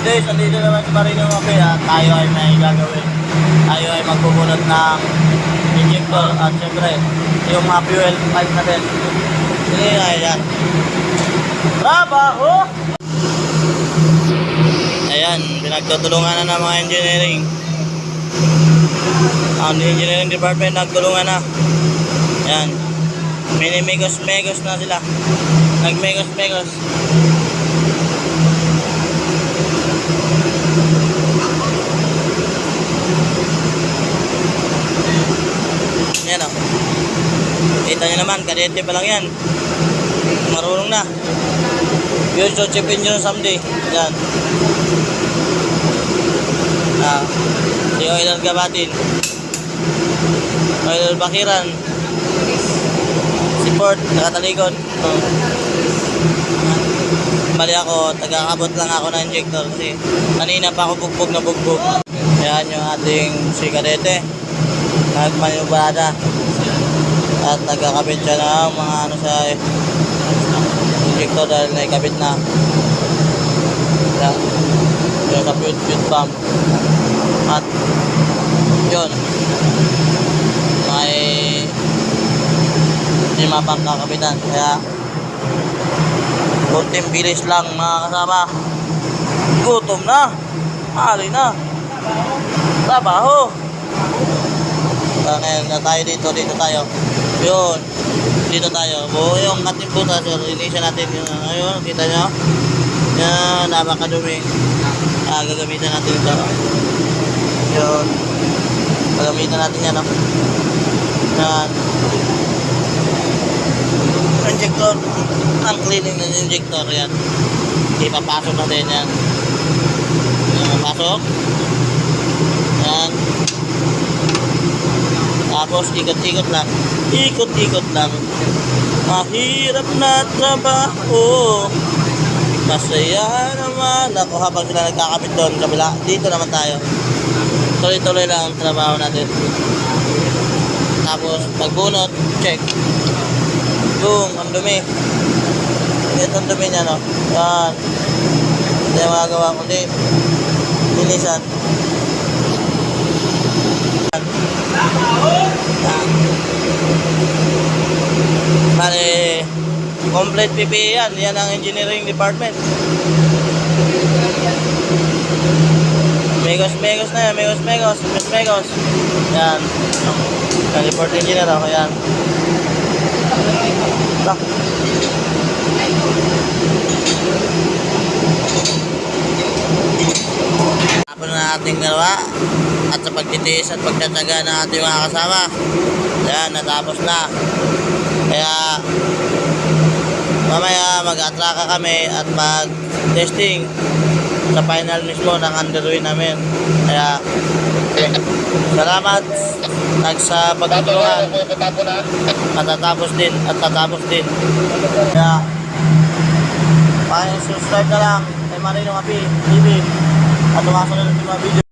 Guys, andito naman si Marino Mape at tayo ay may gagawin. Tayo ay magpupunod ng injector at syempre yung mga fuel pipe natin. Sige, ayan. Trabaho! Ayan, pinagtutulungan na ng mga engineering. Ang engineering department nagtulungan na. Ayan. Minimegos-megos na sila. Nagmegos-megos. Yan o. Kita nyo naman, kadete pa lang yan. Marunong na. Future chief engineer someday. Yan. Si Oilal Gabatin. Oilal Bakiran. Si Ford, nakatalikod. Bali ako, taga-abot lang ako ng injector kasi kanina pa ako bugbog na bugbog. Yan yung ating si kadete. Nagmanubrada at nagkakabit siya ng mga ano sa injector dahil naikabit na yun sa fuel pump at yun may lima pang kakabitan kaya kunting bilis lang mga kasama, gutom na, hali na, trabaho. Ngayon na tayo dito tayo. Yun. Dito tayo. Buo yung ating butas. Inisa natin yung ayun. Kita nyo? Yan. Napakadumi. Gagamitan natin ito. Yun. Gagamitan natin yan. Yan. Injector. Ang cleaning ng injector. Yan. Ipapasok natin yan. Pasok. Yan. Tapos ikot-ikot lang. Ikot-ikot lang. Mahirap na trabaho. Masaya naman. Ako habang sila nagkakabit doon kabila. Dito naman tayo. Tuloy-tuloy lang ang trabaho natin. Tapos pagbunot, check. Boom, ang dumi. Ito ang dumi niya, no? Yan. Hindi yung magagawa kundi linisan. Bale, complete PPE yan. Yan ang engineering department. Megos na yan. Megos. Yan. Ang report engineer ako. Yan. Tapos na ating dalawa at sa pagtitiis at pagtatsaga ng ating mga kasama. Yan, natapos na. Kaya mamaya mag-atraka kami at mag-testing sa final mismo ng underway namin. Kaya salamat sa pagtutulungan. Matatapos din at tatapos din. Kaya subscribe na lang kay Marino Mape TV at tumasunod ng mga video.